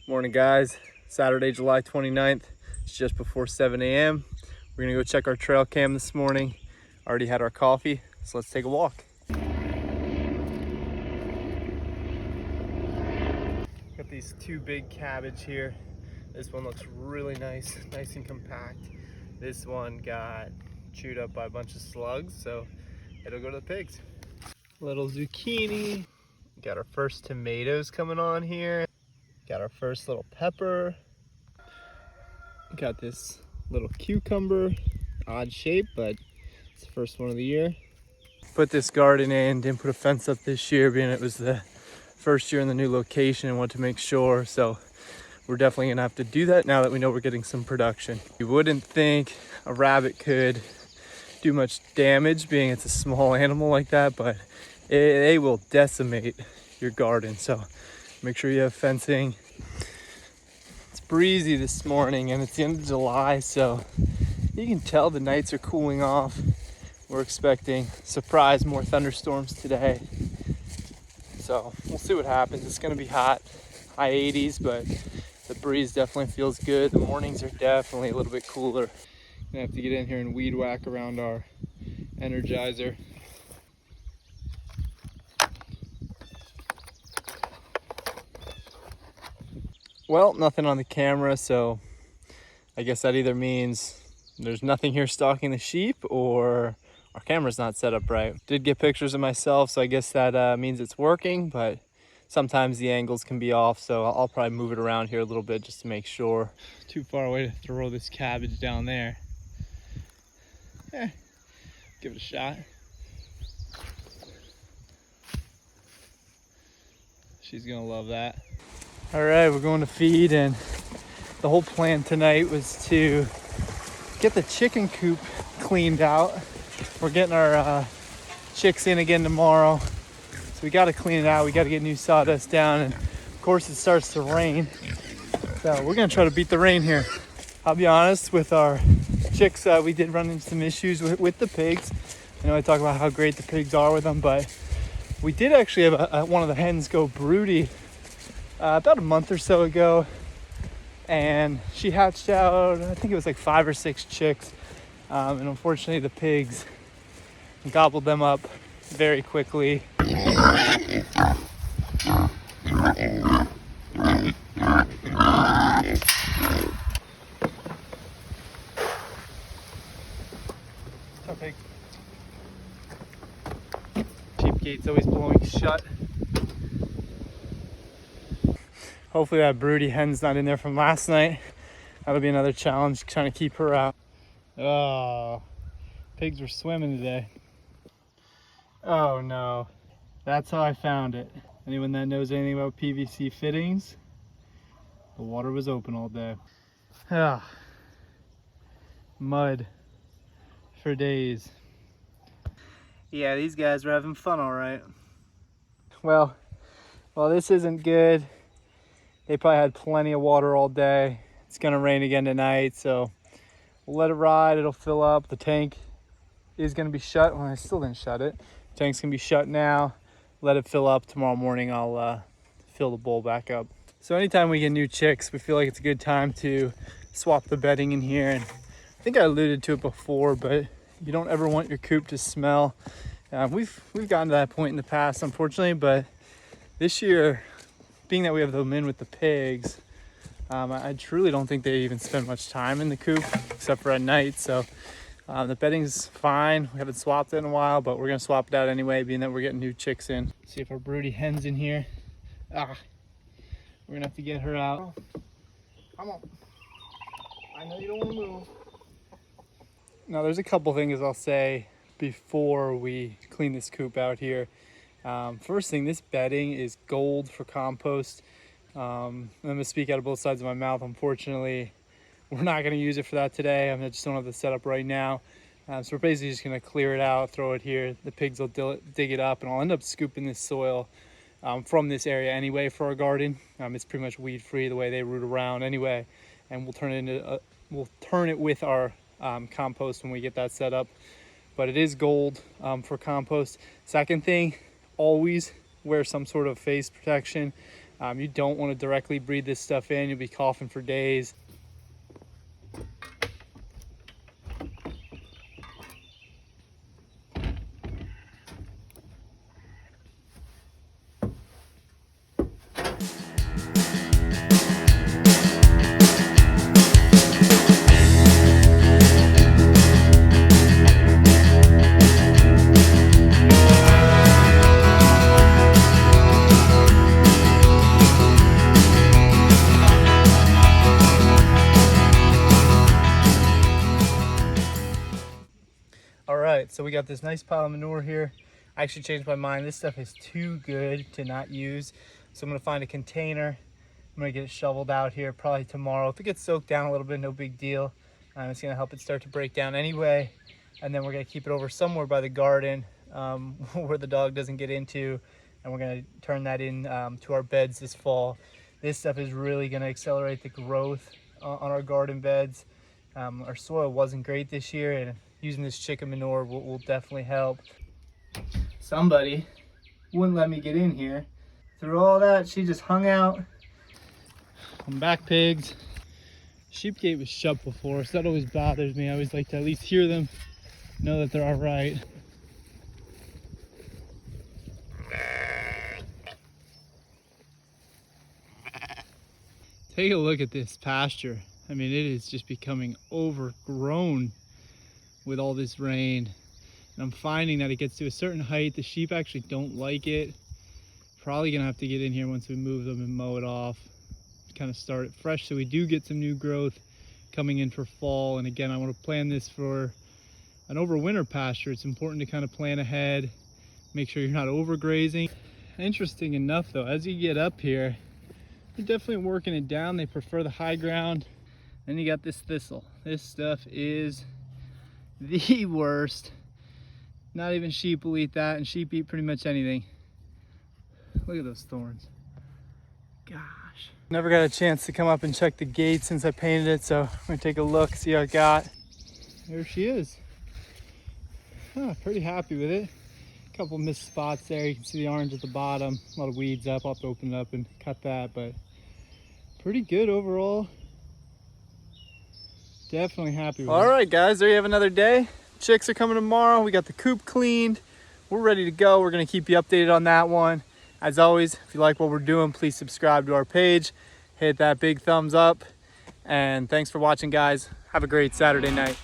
Morning guys, Saturday, July 29th. It's just before 7 a.m. We're gonna go check our trail cam this morning. Already had our coffee, so let's take a walk. Got these two big cabbage here. This one looks really nice and compact. This one got chewed up by a bunch of slugs, so it'll go to the pigs. Little zucchini. Got our first tomatoes coming on here. Got our first little pepper. Got this little cucumber, odd shape, but it's the first one of the year. Put this garden in, didn't put a fence up this year, being it was the first year in the new location and wanted to make sure. So we're definitely gonna have to do that now that we know we're getting some production. You wouldn't think a rabbit could do much damage, being it's a small animal like that, but they will decimate your garden. So make sure you have fencing. It's breezy this morning and it's the end of July, so you can tell the nights are cooling off. We're expecting surprise more thunderstorms today. So we'll see what happens. It's gonna be hot, high 80s, but the breeze definitely feels good. The mornings are definitely a little bit cooler. Gonna have to get in here and weed whack around our Energizer. Well, nothing on the camera, so I guess that either means there's nothing here stalking the sheep or our camera's not set up right. Did get pictures of myself, so I guess that means it's working, but sometimes the angles can be off, so I'll probably move it around here a little bit just to make sure. Too far away to throw this cabbage down there. Give it a shot. She's gonna love that. All right, we're going to feed, and the whole plan tonight was to get the chicken coop cleaned out. We're getting our chicks in again tomorrow, so we got to clean it out. We got to get new sawdust down, and of course it starts to rain, so we're gonna try to beat the rain here. I'll be honest, with our chicks, we did run into some issues with the pigs. I know I talk about how great the pigs are with them, but we did actually have one of the hens go broody about a month or so ago, and she hatched out, I think it was like 5 or 6 chicks, and unfortunately the pigs gobbled them up very quickly. What's up, pig? Sheep gate's always blowing shut. Hopefully that broody hen's not in there from last night. That'll be another challenge, trying to keep her out. Oh, pigs were swimming today. Oh no, that's how I found it. Anyone that knows anything about PVC fittings, the water was open all day. Ah, mud for days. Yeah, these guys were having fun all right. Well, this isn't good. They probably had plenty of water all day. It's gonna rain again tonight, so we'll let it ride. It'll fill up. The tank is gonna be shut. Well, I still didn't shut it. The tank's gonna be shut now. Let it fill up. Tomorrow morning I'll fill the bowl back up. So anytime we get new chicks, we feel like it's a good time to swap the bedding in here. And I think I alluded to it before, but you don't ever want your coop to smell. We've gotten to that point in the past, unfortunately, but this year, being that we have them in with the pigs, I truly don't think they even spend much time in the coop except for at night. So the bedding's fine. We haven't swapped it in a while, but we're gonna swap it out anyway, being that we're getting new chicks in. See if our broody hen's in here. We're gonna have to get her out. Come on. I know you don't want to move. Now there's a couple things I'll say before we clean this coop out here. First thing, this bedding is gold for compost. I'm gonna speak out of both sides of my mouth. Unfortunately, we're not gonna use it for that today. I just don't have the setup right now. So we're basically just gonna clear it out, throw it here. The pigs will dig it up, and I'll end up scooping this soil from this area anyway for our garden. It's pretty much weed free the way they root around anyway, and we'll turn it with our compost when we get that set up. But it is gold for compost. Second thing, always wear some sort of face protection. You don't want to directly breathe this stuff in. You'll be coughing for days. All right, so we got this nice pile of manure here. I actually changed my mind. This stuff is too good to not use. So I'm gonna find a container. I'm gonna get it shoveled out here probably tomorrow. If it gets soaked down a little bit, no big deal. It's gonna help it start to break down anyway. And then we're gonna keep it over somewhere by the garden where the dog doesn't get into. And we're gonna turn that in to our beds this fall. This stuff is really gonna accelerate the growth on our garden beds. Our soil wasn't great this year, and using this chicken manure will definitely help. Somebody wouldn't let me get in here. Through all that, she just hung out. I'm back, pigs. Sheep gate was shut before, so that always bothers me. I always like to at least hear them, know that they're all right. Take a look at this pasture. I mean, it is just becoming overgrown with all this rain. And I'm finding that it gets to a certain height, the sheep actually don't like it. Probably gonna have to get in here once we move them and mow it off, kind of start it fresh so we do get some new growth coming in for fall. And again, I want to plan this for an overwinter pasture. It's important to kind of plan ahead, make sure you're not overgrazing. Interesting enough though, as you get up here, they're definitely working it down. They prefer the high ground. Then you got this thistle. This stuff is the worst. Not even sheep will eat that, and sheep eat pretty much anything. Look at those thorns. Gosh. Never got a chance to come up and check the gate since I painted it, so I'm gonna take a look, see how it got. There she is. Pretty happy with it. A couple missed spots there. You can see the orange at the bottom. A lot of weeds up. I'll have to open it up and cut that, but pretty good overall. Definitely happy with it. All right, guys, there you have another day. Chicks are coming tomorrow. We got the coop cleaned. We're ready to go. We're gonna keep you updated on that one. As always, if you like what we're doing, please subscribe to our page. Hit that big thumbs up. And thanks for watching, guys. Have a great Saturday night.